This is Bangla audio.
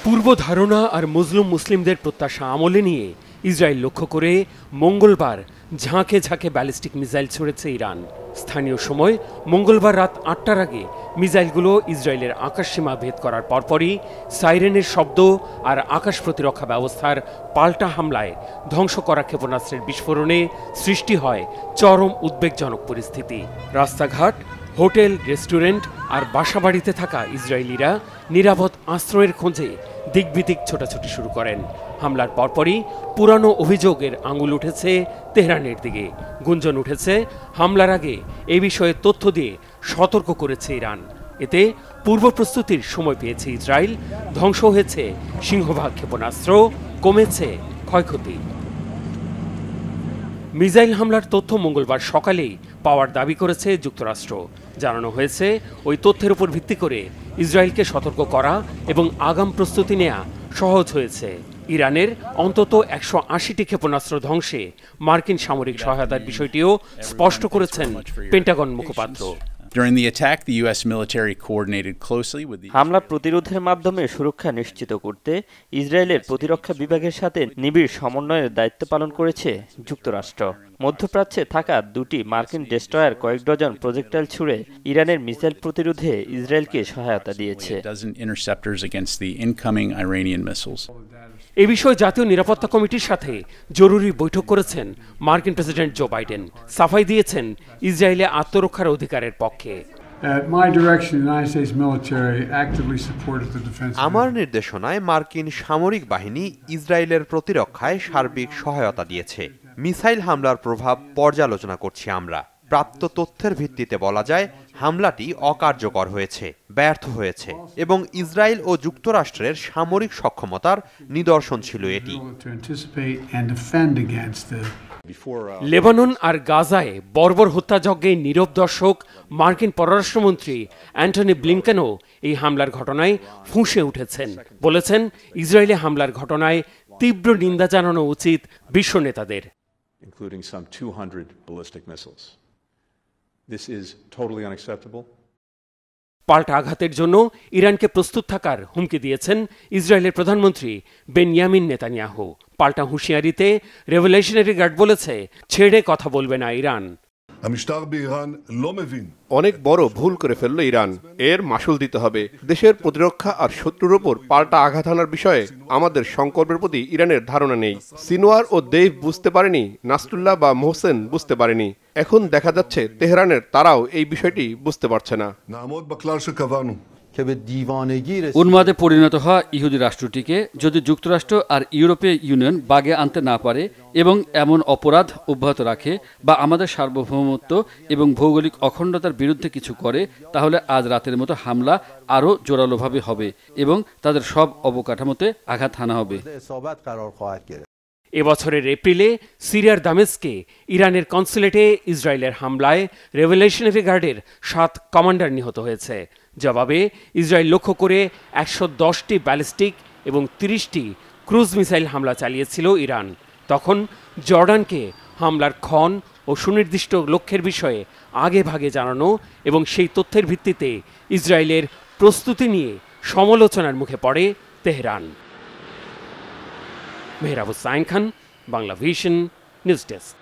পূর্ব ধারণা আর মুসলিমদের প্রত্যাশা আমলে নিয়ে ইসরায়েল লক্ষ্য করে মঙ্গলবার ঝাঁকে ঝাঁকে ব্যালিস্টিক মিসাইল ছুড়েছে ইরান। স্থানীয় সময় মঙ্গলবার রাত ৮টার আগে মিসাইলগুলো ইসরায়েলের আকাশসীমা ভেদ করার পরপরই সাইরেনের শব্দ আর আকাশ প্রতিরক্ষা ব্যবস্থার পাল্টা হামলায় ধ্বংস করা ক্ষেপণাস্ত্রের বিস্ফোরণে সৃষ্টি হয় চরম উদ্বেগজনক পরিস্থিতি। রাস্তাঘাট, হোটেল, রেস্টুরেন্ট আর বাসাবাড়িতে থাকা ইসরায়েলিরা নিরাপদ আশ্রয়ের খোঁজে দিকবিদিক ছোটাছুটি শুরু করেন। হামলার পরপরই পুরানো অভিযোগের আঙুল উঠেছে তেহরানের দিকে। গুঞ্জন উঠেছে হামলার আগে এ বিষয়ে তথ্য দিয়ে সতর্ক করেছে ইরান। এতে পূর্ব প্রস্তুতির সময় পেয়েছে ইসরায়েল, ধ্বংস হয়েছে সিংহভাগ ক্ষেপণাস্ত্র, কমেছে ক্ষয়ক্ষতি। মিসাইল হামলার তথ্য মঙ্গলবার সকালেই পাওয়ার দাবি করেছে যুক্তরাষ্ট্র। জানানো হয়েছে ওই তথ্যের উপর ভিত্তি করে ইসরায়েলকে সতর্ক করা এবং আগাম প্রস্তুতি নেওয়া সহজ হয়েছে। ইরানের অন্তত ১৮০টি ক্ষেপণাস্ত্র ধ্বংসে মার্কিন সামরিক সহায়তার বিষয়টিও স্পষ্ট করেছেন পেন্টাগন মুখপাত্র। হামলা প্রতিরোধের মাধ্যমে সুরক্ষা নিশ্চিত করতে ইসরায়েলের প্রতিরক্ষা বিভাগের সাথে নিবিড় সমন্বয়ের দায়িত্ব পালন করেছে যুক্তরাষ্ট্র। মধ্যপ্রাচ্যে থাকা দুটি মার্কিন ডেস্ট্রয়ার কয়েক ডজন প্রজেক্টাইল ছুড়ে ইরানের মিসাইল প্রতিরোধে ইসরায়েলকে সহায়তা দিয়েছে। এ বিষয়ে জাতীয় নিরাপত্তা কমিটির সাথে জরুরি বৈঠক করেছেন মার্কিন প্রেসিডেন্ট জো বাইডেন। সাফাই দিয়েছেন ইসরায়েলে আত্মরক্ষার অধিকারের পক্ষে। আমার নির্দেশনায় মার্কিন সামরিক বাহিনী ইসরায়েলের প্রতিরক্ষায় সার্বিক সহায়তা দিয়েছে। মিসাইল হামলার প্রভাব পর্যালোচনা করছি আমরা। প্রাপ্ত তথ্যের ভিত্তিতে বলা যায় হামলাটি অকার্যকর হয়েছে, ব্যর্থ হয়েছে এবং ইসরায়েল ও যুক্তরাষ্ট্রের সামরিক সক্ষমতার নিদর্শন ছিল এটি। লেবানন আর গাজায় বর্বর হত্যাযজ্ঞে নীরব দর্শক মার্কিন পররাষ্ট্রমন্ত্রী অ্যান্টনি ব্লিংকেনও এই হামলার ঘটনায় ফুঁসে উঠেছেন। বলেছেন ইসরায়েলি হামলার ঘটনায় তীব্র নিন্দা জানানো উচিত বিশ্ব নেতাদের। পাল্টা আঘাতের জন্য ইরানকে প্রস্তুত থাকার হুমকি দিয়েছেন ইসরায়েলের প্রধানমন্ত্রী বেনিয়ামিন নেতানিয়াহু। পাল্টা হুঁশিয়ারিতে রেভলিউশনারি গার্ড বলেছে, ছেড়ে কথা বলবে না ইরান। অনেক বড় ভুল করে ফেলল ইরান, এর মাসুল দিতে হবে। দেশের প্রতিরক্ষা আর শত্রুর ওপর পাল্টা আঘাত হানার বিষয়ে আমাদের সংকল্পের প্রতি ইরানের ধারণা নেই। সিনোয়ার ও দেইভ বুঝতে পারেনি, নাসরুল্লাহ বা মোহসেন বুঝতে পারেনি। এখন দেখা যাচ্ছে তেহরানের তারাও এই বিষয়টি বুঝতে পারছে না। উন্মাদে পরিণত হওয়া ইহুদি রাষ্ট্রটিকে যদি যুক্তরাষ্ট্র আর ইউরোপীয় ইউনিয়ন বাগে আনতে না পারে এবং এমন অপরাধ অব্যাহত রাখে বা আমাদের সার্বভৌমত্ব এবং ভৌগোলিক অখণ্ডতার বিরুদ্ধে কিছু করে, তাহলে আজ রাতের মতো হামলা আরও জোরালোভাবে হবে এবং তাদের সব অবকাঠামোতে আঘাত হানা হবে। এবছরের এপ্রিলে সিরিয়ার দামেস্কে ইরানের কনসুলেটে ইসরায়েলের হামলায় রেভলিউশনারি গার্ডের ৭ কমান্ডার নিহত হয়েছে। জবাবে ইসরায়েল লক্ষ্য করে ১১০টি ব্যালিস্টিক এবং ৩০টি ক্রুজ মিসাইল হামলা চালিয়েছিল ইরান। তখন জর্ডানকে হামলার ক্ষণ ও সুনির্দিষ্ট লক্ষ্যের বিষয়ে আগে ভাগে জানানো এবং সেই তথ্যের ভিত্তিতে ইসরায়েলের প্রস্তুতি নিয়ে সমালোচনার মুখে পড়ে Tehran. Mehrab Hussain Khan, Bangla vision, news desk.